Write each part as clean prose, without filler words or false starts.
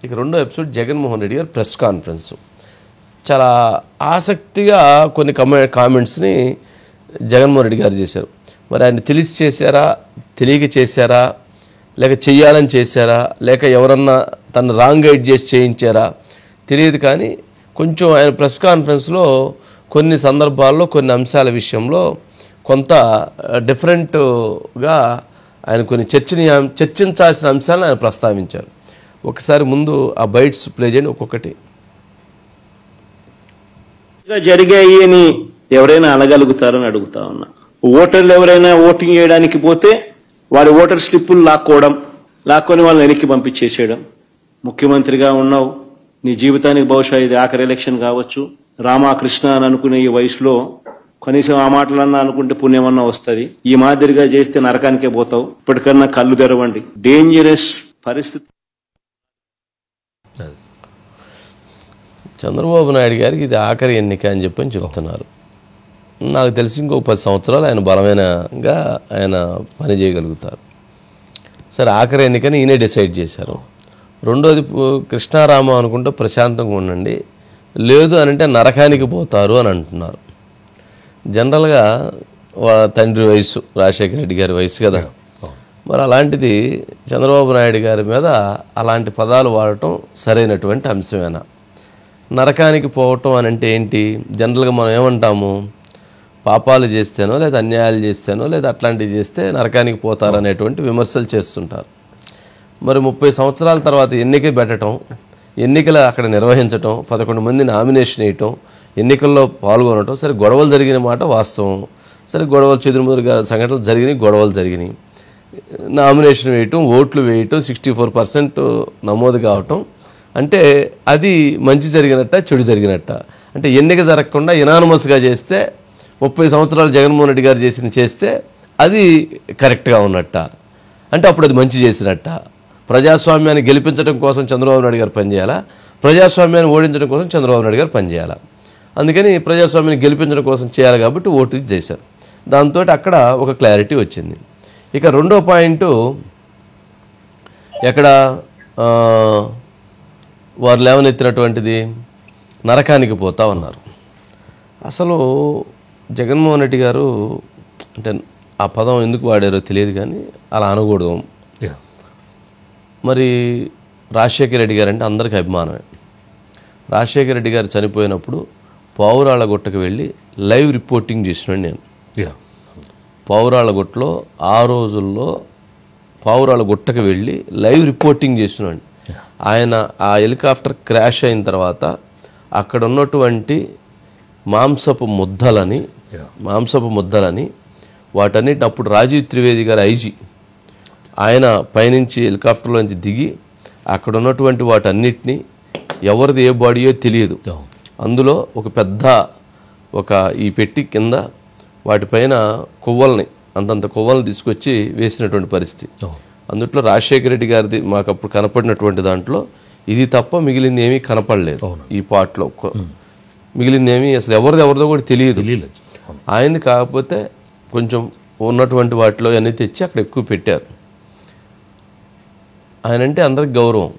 ఇక రెండో ఎపిసోడ్ జగన్మోహన్ రెడ్డి గారు ప్రెస్ కాన్ఫరెన్స్. చాలా ఆసక్తిగా కొన్ని కామెంట్స్ని జగన్మోహన్ రెడ్డి గారు చేశారు. మరి ఆయన తెలిసి చేశారా, తెలియక చేశారా, లేక చెయ్యాలని చేశారా, లేక ఎవరన్నా తను రాంగ్ గైడ్ చేసి చేయించారా తెలియదు. కానీ కొంచెం ఆయన ప్రెస్ కాన్ఫరెన్స్లో కొన్ని సందర్భాల్లో కొన్ని అంశాల విషయంలో కొంత డిఫరెంట్గా ఆయన కొన్ని చర్చించాల్సిన అంశాలను ఆయన ప్రస్తావించారు. ఒకసారి ముందు ఆ బైట్స్ ప్లే చేయండి ఒక్కొక్కటి. జరిగాయి అని ఎవరైనా అనగలుగుతారని అడుగుతా ఉన్నా. ఓటర్లు ఎవరైనా ఓటింగ్ చేయడానికి పోతే వారి ఓటర్ స్లిప్పులు లాక్కొని వాళ్ళని వెనక్కి పంపించేసేయడం. ముఖ్యమంత్రిగా ఉన్నావు, నీ జీవితానికి బహుశా ఇది ఆఖరి ఎలక్షన్ కావచ్చు, రామకృష్ణ అని అనుకునే ఈ వయసులో కనీసం ఆ మాటలన్నా అనుకుంటే పుణ్యమన్నా వస్తుంది. ఈ మాదిరిగా చేస్తే నరకానికే పోతావు. ఇప్పటికన్నా కళ్ళు తెరవండి. డేంజరస్ పరిస్థితి. చంద్రబాబు నాయుడు గారికి ఇది ఆఖరి ఎన్నిక అని చెప్తున్నారు. నాకు తెలిసి ఇంకో 10 సంవత్సరాలు ఆయన బలమైనగా ఆయన పని చేయగలుగుతారు. సరే, ఆఖరి ఎన్నికని ఈయనే డిసైడ్ చేశారు. రెండోది, కృష్ణారామ అనుకుంటూ ప్రశాంతంగా ఉండండి, లేదు అని అంటే నరకానికి పోతారు అని అంటున్నారు. జనరల్గా తండ్రి వయసు రాజశేఖర రెడ్డి గారి వయసు కదా, మరి అలాంటిది చంద్రబాబు నాయుడు గారి మీద అలాంటి పదాలు వాడటం సరైనటువంటి అంశమేనా? నరకానికి పోవటం అని అంటే ఏంటి? జనరల్గా మనం ఏమంటాము, పాపాలు చేస్తేనో లేదా అన్యాయాలు చేస్తేనో లేదా అట్లాంటివి చేస్తే నరకానికి పోతారనేటువంటి విమర్శలు చేస్తుంటారు. మరి 30 సంవత్సరాల తర్వాత ఎన్నిక పెట్టడం, ఎన్నికలు అక్కడ నిర్వహించటం, 11 మంది నామినేషన్ వేయటం, ఎన్నికల్లో పాల్గొనటం, సరే గొడవలు జరిగిన మాట వాస్తవం. సరే, గొడవలు చెదురుముదురుగా సంఘటనలు జరిగినాయి, గొడవలు జరిగినాయి. నామినేషన్ వేయటం, ఓట్లు వేయటం, 64% నమోదు కావటం అంటే అది మంచి జరిగినట్ట, చెడు జరిగినట్ట? అంటే ఎన్నిక జరగకుండా ఇనానమస్గా చేస్తే 30 సంవత్సరాలు జగన్మోహన్ రెడ్డి గారు చేస్తే అది కరెక్ట్గా ఉన్నట్ట? అంటే అప్పుడు అది మంచి చేసినట్ట? ప్రజాస్వామ్యాన్ని గెలిపించడం కోసం చంద్రబాబు నాయుడు గారు పనిచేయాలా, ప్రజాస్వామ్యాన్ని ఓడించడం కోసం చంద్రబాబు నాయుడు గారు పనిచేయాలా? అందుకని ప్రజాస్వామ్యాన్ని గెలిపించడం కోసం చేయాలి కాబట్టి ఓటు చేశారు. దాంతో అక్కడ ఒక క్లారిటీ వచ్చింది. ఇక రెండో పాయింట్, ఎక్కడ వారు లేవనెత్తినటువంటిది నరకానికి పోతా ఉన్నారు. అసలు జగన్మోహన్ రెడ్డి గారు అంటే ఆ పదం ఎందుకు వాడారో తెలియదు, కానీ అలా అనకూడదు. మరి రాజశేఖర రెడ్డి గారు అంటే అందరికీ అభిమానమే. రాజశేఖర రెడ్డి గారు చనిపోయినప్పుడు పావురాళ్ళగుట్టకు వెళ్ళి లైవ్ రిపోర్టింగ్ చేసినాడు నేను. పావురాళ్ళగుట్టలో ఆ రోజుల్లో పావురాళ్ళగుట్టకు వెళ్ళి లైవ్ రిపోర్టింగ్ చేసినాడు ఆయన. ఆ హెలికాప్టర్ క్రాష్ అయిన తర్వాత అక్కడ ఉన్నటువంటి మాంసపు ముద్దలని వాటన్నిటిని అప్పుడు రాజీవ్ త్రివేది గారు ఐజీ, ఆయన పైనుంచి హెలికాప్టర్లోంచి దిగి అక్కడ ఉన్నటువంటి వాటన్నిటిని ఎవరిది ఏ బాడీయో తెలియదు, అందులో ఒక పెద్ద ఈ పెట్టి కింద వాటిపైన కొవ్వల్ని అంతంత కొవ్వల్ని తీసుకొచ్చి వేసినటువంటి పరిస్థితి. అందుట్లో రాజశేఖర రెడ్డి గారిది మాకు అప్పుడు కనపడినటువంటి దాంట్లో ఇది తప్ప మిగిలింది ఏమీ కనపడలేదు. ఈ పార్ట్లో మిగిలింది ఏమీ అసలు ఎవరిదో కూడా తెలియదు. ఆయనది కాకపోతే కొంచెం ఉన్నటువంటి వాటిలో అన్నీ తెచ్చి అక్కడ ఎక్కువ పెట్టారు. ఆయన అంటే అందరికి గౌరవం.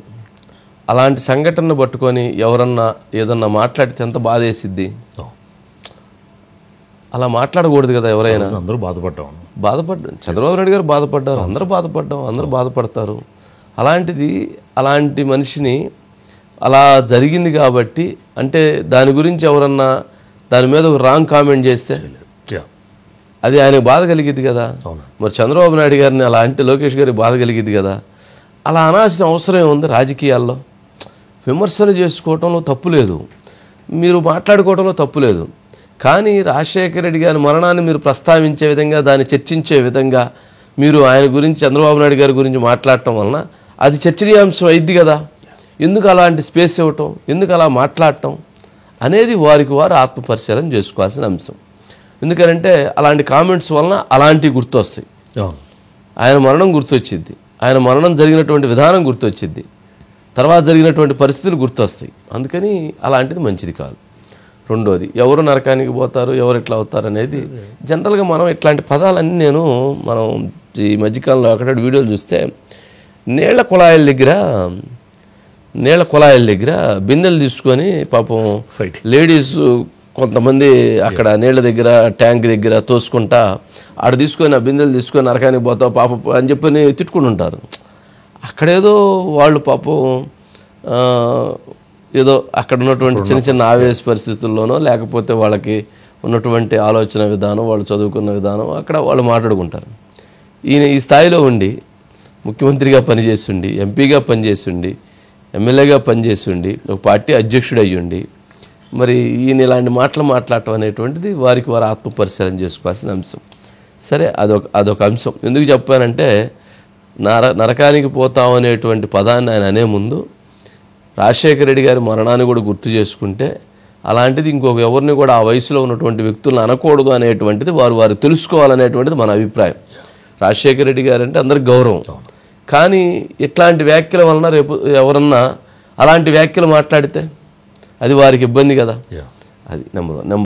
అలాంటి సంఘటనను పట్టుకొని ఎవరన్నా ఏదన్నా మాట్లాడితే ఎంత బాధ వేసిద్ది? అలా మాట్లాడకూడదు కదా ఎవరైనా. అందరూ బాధపడ్డాం. చంద్రబాబు నాయుడు గారు బాధపడ్డారు, అందరూ బాధపడతారు. అలాంటి మనిషిని అలా జరిగింది కాబట్టి అంటే దాని గురించి ఎవరన్నా దాని మీద ఒక రాంగ్ కామెంట్ చేస్తే అది ఆయనకు బాధ కలిగిద్ది కదా. మరి చంద్రబాబు నాయుడు గారిని అలా అంటే లోకేష్ గారికి బాధ కలిగిద్ది కదా. అలా అనాల్సిన అవసరం ఏముంది? రాజకీయాల్లో విమర్శలు చేసుకోవటంలో తప్పు లేదు, మీరు మాట్లాడుకోవటంలో తప్పు లేదు. కానీ రాజశేఖర రెడ్డి గారి మరణాన్ని మీరు ప్రస్తావించే విధంగా, దాన్ని చర్చించే విధంగా మీరు ఆయన గురించి, చంద్రబాబు నాయుడు గారి గురించి మాట్లాడటం వలన అది చర్చనీయాంశం అయింది కదా. ఎందుకు అలాంటి స్పేస్ ఇవ్వటం, ఎందుకు అలా మాట్లాడటం అనేది వారికి వారు ఆత్మపరిశీలన చేసుకోవాల్సిన అంశం. ఎందుకంటే అలాంటి కామెంట్స్ వలన అలాంటివి గుర్తొస్తాయి. ఆయన మరణం గుర్తొచ్చింది, ఆయన మరణం జరిగినటువంటి విధానం గుర్తొచ్చింది, తర్వాత జరిగినటువంటి పరిస్థితులు గుర్తొస్తాయి. అందుకని అలాంటిది మంచిది కాదు. రెండోది, ఎవరు నరకానికి పోతారు, ఎవరు ఎట్లా అవుతారు అనేది జనరల్గా మనం ఇట్లాంటి పదాలన్నీ మనం ఈ మధ్యకాలంలో అక్కడ వీడియోలు చూస్తే నీళ్ల కుళాయిల దగ్గర నీళ్ళ కుళాయిల దగ్గర బిందెలు తీసుకొని పాపం లేడీస్ కొంతమంది అక్కడ నీళ్ళ దగ్గర ట్యాంక్ దగ్గర తోసుకుంటా ఆడ తీసుకొని ఆ బిందెలు తీసుకొని నరకానికి పోతావు పాప అని చెప్పని తిట్టుకుని ఉంటారు. అక్కడేదో వాళ్ళు పాపం ఏదో అక్కడ ఉన్నటువంటి చిన్న చిన్న ఆవేశ పరిస్థితుల్లోనో లేకపోతే వాళ్ళకి ఉన్నటువంటి ఆలోచన విధానం, వాళ్ళు చదువుకున్న విధానం అక్కడ వాళ్ళు మాట్లాడుకుంటారు. ఈయన ఈ స్థాయిలో ఉండి ముఖ్యమంత్రిగా పనిచేస్తుండి, ఎంపీగా పనిచేస్తుండి, ఎమ్మెల్యేగా పనిచేస్తుండి, ఒక పార్టీ అధ్యక్షుడు అయ్యుండి మరి ఈయన ఇలాంటి మాటలు మాట్లాడటం అనేటువంటిది వారికి వారు ఆత్మపరిశీలన చేసుకోవాల్సిన అంశం. సరే, అదొక అంశం. ఎందుకు చెప్పానంటే నరకానికి పోతాం అనేటువంటి పదాన్ని ఆయన అనే ముందు రాజశేఖర రెడ్డి గారి మరణాన్ని కూడా గుర్తు చేసుకుంటే అలాంటిది ఇంకొక ఎవరిని కూడా ఆ వయసులో ఉన్నటువంటి వ్యక్తులను అనకూడదు అనేటువంటిది వారు తెలుసుకోవాలనేటువంటిది మన అభిప్రాయం. రాజశేఖర రెడ్డి గారు అంటే అందరికి గౌరవం, కానీ ఇట్లాంటి వ్యాఖ్యల వలన రేపు ఎవరన్నా అలాంటి వ్యాఖ్యలు మాట్లాడితే అది వారికి ఇబ్బంది కదా. అది నెంబర్ 1.